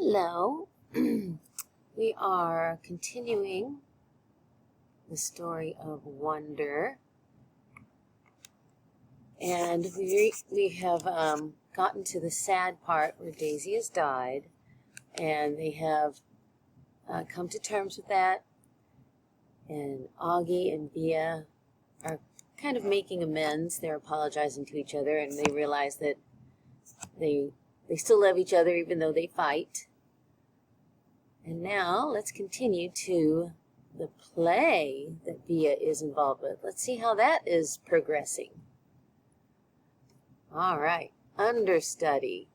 Hello. We are continuing the story of wonder, and we have gotten to the sad part where Daisy has died, and they have come to terms with that, and Augie and Bia are kind of making amends. They're apologizing to each other, and they realize that they still love each other even though they fight. And now let's continue to the play that Bia is involved with. Let's see how that is progressing. All right, Understudy.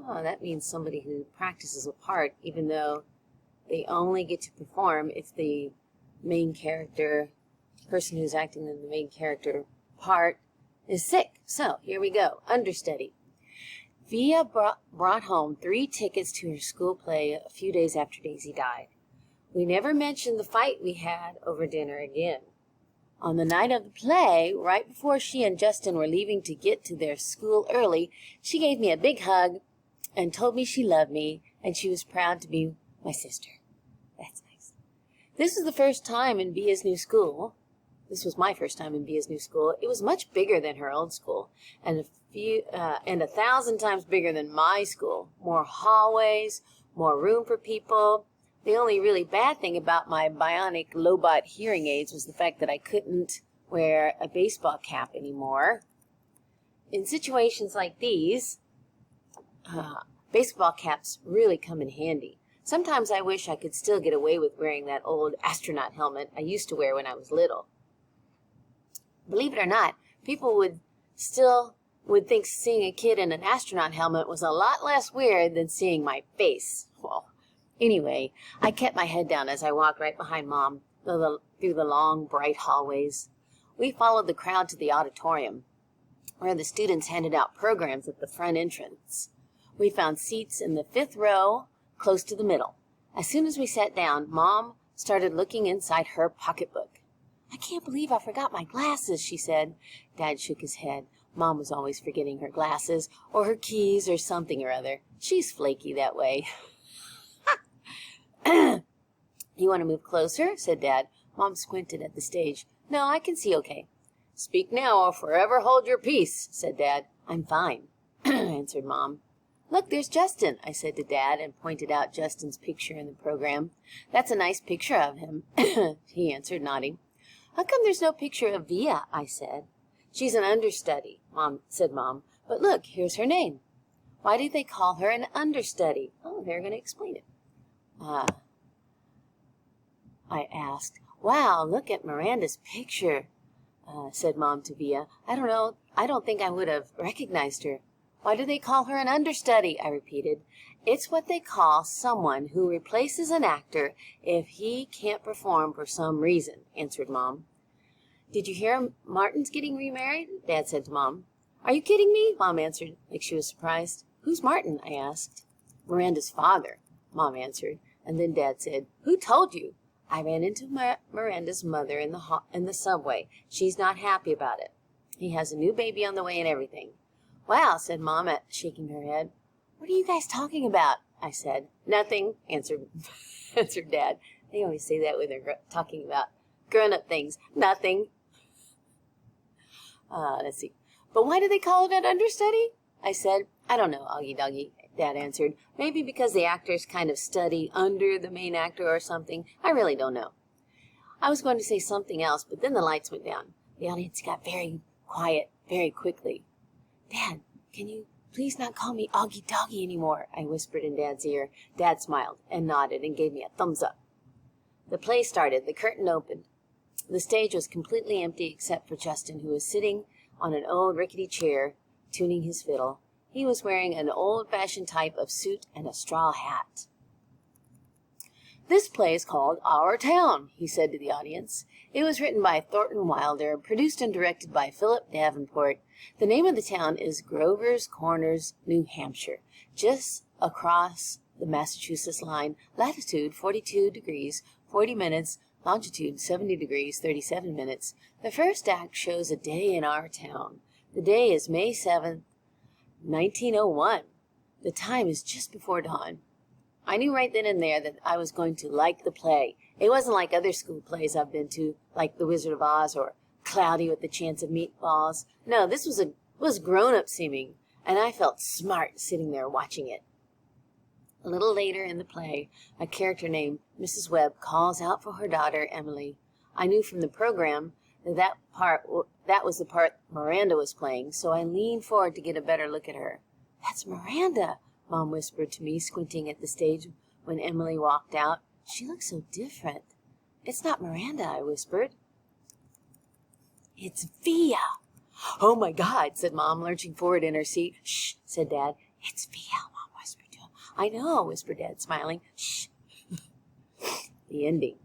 Oh, that means somebody who practices a part, even though they only get to perform if the main character, person who's acting in the main character part, is sick. So here we go, Understudy. Via brought home 3 tickets to her school play a few days after Daisy died. We never mentioned the fight we had over dinner again. On the night of the play, right before she and Justin were leaving to get to their school early, she gave me a big hug and told me she loved me and she was proud to be my sister. That's nice. This was the first time in Bia's new school. This was my first time in Bia's new school. It was much bigger than her old school, and 1,000 times bigger than my school. More hallways, more room for people. The only really bad thing about my bionic Lobot hearing aids was the fact that I couldn't wear a baseball cap anymore. In situations like these, baseball caps really come in handy. Sometimes I wish I could still get away with wearing that old astronaut helmet I used to wear when I was little. Believe it or not, people would think seeing a kid in an astronaut helmet was a lot less weird than seeing my face. Well, anyway, I kept my head down as I walked right behind Mom through the long, bright hallways. We followed the crowd to the auditorium, where the students handed out programs at the front entrance. We found seats in the 5th row, close to the middle. As soon as we sat down, Mom started looking inside her pocketbook. "I can't believe I forgot my glasses," she said. Dad shook his head. Mom was always forgetting her glasses, or her keys, or something or other. She's flaky that way. "You want to move closer?" said Dad. Mom squinted at the stage. "No, I can see okay." "Speak now or forever hold your peace," said Dad. "I'm fine," answered Mom. "Look, there's Justin," I said to Dad, and pointed out Justin's picture in the program. "That's a nice picture of him," he answered, nodding. "How come there's no picture of Via?" I said. "She's an understudy," said Mom. "But look, here's her name." "Why do they call her an understudy?" "Oh, they're going to explain it." I asked. "Wow, look at Miranda's picture," said Mom to Via. "I don't think I would have recognized her." "Why do they call her an understudy?" I repeated. "It's what they call someone who replaces an actor if he can't perform for some reason," answered Mom. "Did you hear Martin's getting remarried?" Dad said to Mom. "Are you kidding me?" Mom answered, like she was surprised. "Who's Martin?" I asked. "Miranda's father," Mom answered. And then Dad said, "Who told you?" "I ran into Miranda's mother in the subway. She's not happy about it. He has a new baby on the way and everything." "Wow," said Mom, shaking her head. "What are you guys talking about?" I said. "Nothing," answered Dad. They always say that when they're talking about grown-up things. "Nothing." Let's see. "But why do they call it an understudy?" I said. "I don't know, Augie Doggie," Dad answered. "Maybe because the actors kind of study under the main actor or something. I really don't know." I was going to say something else, but then the lights went down. The audience got very quiet very quickly. "Dad, can you please not call me Augie Doggie anymore?" I whispered in Dad's ear. Dad smiled and nodded and gave me a thumbs up. The play started. The curtain opened. The stage was completely empty except for Justin, who was sitting on an old rickety chair, tuning his fiddle. He was wearing an old-fashioned type of suit and a straw hat. "This play is called Our Town," he said to the audience. "It was written by Thornton Wilder, produced and directed by Philip Davenport. The name of the town is Grover's Corners, New Hampshire, just across the Massachusetts line, latitude 42 degrees, 40 minutes, longitude 70 degrees, 37 minutes. The first act shows a day in our town. The day is May 7th, 1901. The time is just before dawn. I knew right then and there that I was going to like the play. It wasn't like other school plays I've been to, like The Wizard of Oz or Cloudy with the Chance of Meatballs. No, this was grown-up seeming, and I felt smart sitting there watching it. A little later in the play, a character named Mrs. Webb calls out for her daughter, Emily. I knew from the program that was the part Miranda was playing, so I leaned forward to get a better look at her. "That's Miranda," Mom whispered to me, squinting at the stage when Emily walked out. "She looks so different." "It's not Miranda," I whispered. "It's Via." "Oh, my God," said Mom, lurching forward in her seat. "Shh," said Dad. "It's Via," Mom whispered to him. "I know," whispered Dad, smiling. "Shh." The ending.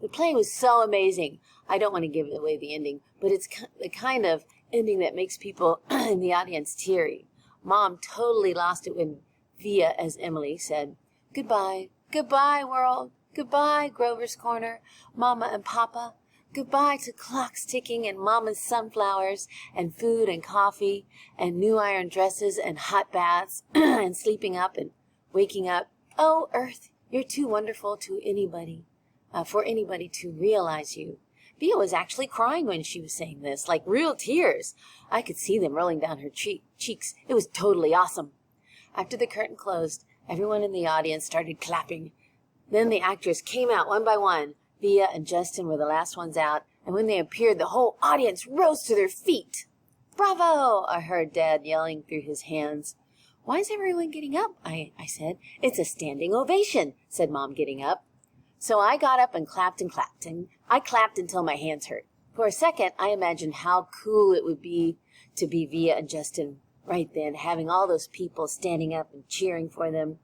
The play was so amazing. I don't want to give away the ending, but it's the kind of ending that makes people in the audience teary. Mom totally lost it when Via, as Emily, said, "Goodbye, goodbye, world. Goodbye, Grover's Corner, Mama and Papa. Goodbye to clocks ticking and Mama's sunflowers and food and coffee and new iron dresses and hot baths and sleeping up and waking up. Oh, Earth, you're too wonderful to anybody, for anybody to realize you." Via was actually crying when she was saying this, like real tears. I could see them rolling down her cheeks. It was totally awesome. After the curtain closed, everyone in the audience started clapping. Then the actors came out one by one. Via and Justin were the last ones out, and when they appeared, the whole audience rose to their feet. "Bravo!" I heard Dad yelling through his hands. "Why is everyone getting up?" I said. "It's a standing ovation," said Mom, getting up. So I got up and clapped, and I clapped until my hands hurt. For a second, I imagined how cool it would be to be Via and Justin right then, having all those people standing up and cheering for them.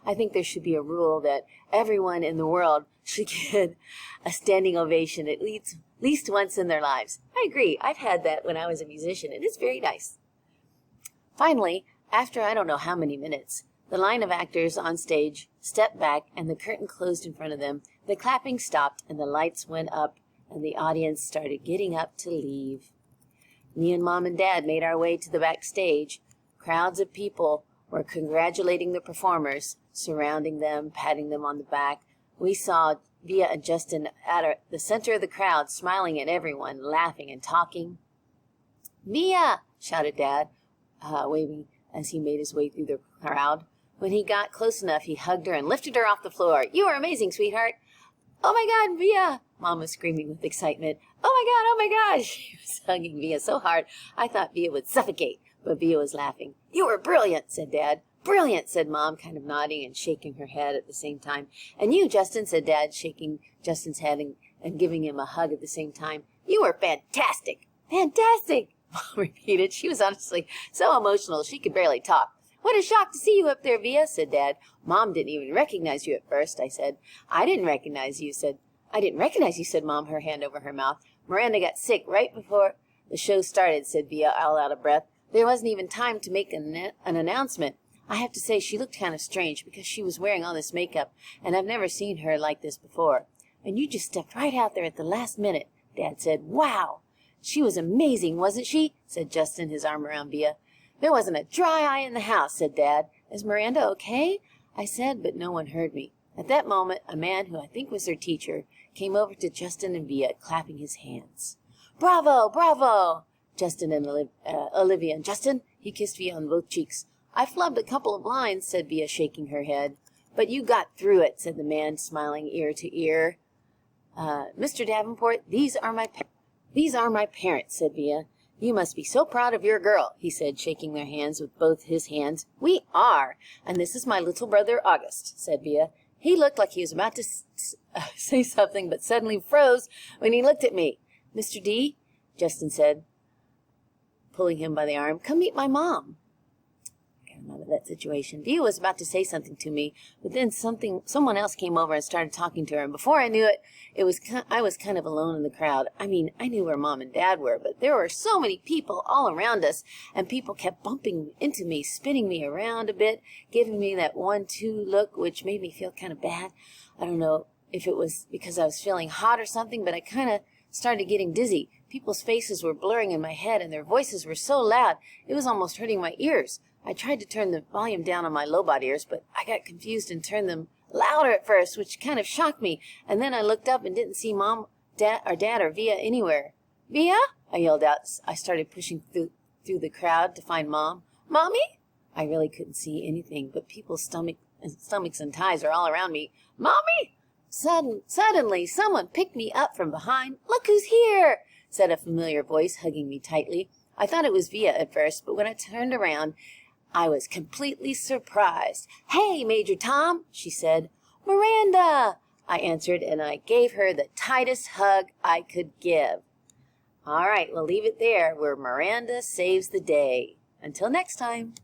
I think there should be a rule that everyone in the world should get a standing ovation at least once in their lives. I agree. I've had that when I was a musician, and it's very nice. Finally, after I don't know how many minutes, the line of actors on stage stepped back and the curtain closed in front of them. The clapping stopped and the lights went up and the audience started getting up to leave. Me and Mom and Dad made our way to the backstage. Crowds of people were congratulating the performers, surrounding them, patting them on the back. We saw Via and Justin at the center of the crowd, smiling at everyone, laughing and talking. "Via!" shouted Dad, waving as he made his way through the crowd. When he got close enough, he hugged her and lifted her off the floor. "You are amazing, sweetheart." "Oh, my God, Via!" Mom was screaming with excitement. "Oh, my God, oh, my God!" She was hugging Via so hard, I thought Via would suffocate, but Via was laughing. "You were brilliant," said Dad. "Brilliant," said Mom, kind of nodding and shaking her head at the same time. "And you, Justin," said Dad, shaking Justin's head and giving him a hug at the same time. "You were fantastic." "Fantastic," Mom repeated. She was honestly so emotional she could barely talk. "What a shock to see you up there, Via," said Dad. "Mom didn't even recognize you at first," I said. I didn't recognize you," said Mom, her hand over her mouth. "Miranda got sick right before the show started," said Via, all out of breath. "There wasn't even time to make an announcement. I have to say she looked kind of strange because she was wearing all this makeup, and I've never seen her like this before. And you just stepped right out there at the last minute," Dad said. "Wow!" "She was amazing, wasn't she?" said Justin, his arm around Via. "There wasn't a dry eye in the house," said Dad. "Is Miranda okay?" I said, but no one heard me. At that moment, a man who I think was their teacher came over to Justin and Via, clapping his hands. "Bravo! Bravo!" Justin and Olivia and Justin. He kissed Via on both cheeks. "I flubbed a couple of lines," said Via, shaking her head. "But you got through it," said the man, smiling ear to ear. "Mr. Davenport, these are my parents," said Via. "You must be so proud of your girl," he said, shaking their hands with both his hands. "We are. And this is my little brother, August," said Via. He looked like he was about to say something, but suddenly froze when he looked at me. "Mr. D," Justin said, pulling him by the arm, "come meet my mom." Out of that situation. Via was about to say something to me, but then someone else came over and started talking to her, and before I knew it, I was kind of alone in the crowd. I mean, I knew where Mom and Dad were, but there were so many people all around us, and people kept bumping into me, spinning me around a bit, giving me that 1-2 look, which made me feel kind of bad. I don't know if it was because I was feeling hot or something, but I kind of started getting dizzy. People's faces were blurring in my head, and their voices were so loud, it was almost hurting my ears. I tried to turn the volume down on my low-body ears, but I got confused and turned them louder at first, which kind of shocked me. And then I looked up and didn't see Mom, Dad, or Via anywhere. Via? I yelled out. I started pushing through the crowd to find Mom. Mommy? I really couldn't see anything, but people's stomachs and thighs are all around me. Mommy? Suddenly, someone picked me up from behind. Look who's here, said a familiar voice, hugging me tightly. I thought it was Via at first, but when I turned around, I was completely surprised. Hey, Major Tom, she said. Miranda, I answered, and I gave her the tightest hug I could give. All right, we'll leave it there where Miranda saves the day. Until next time.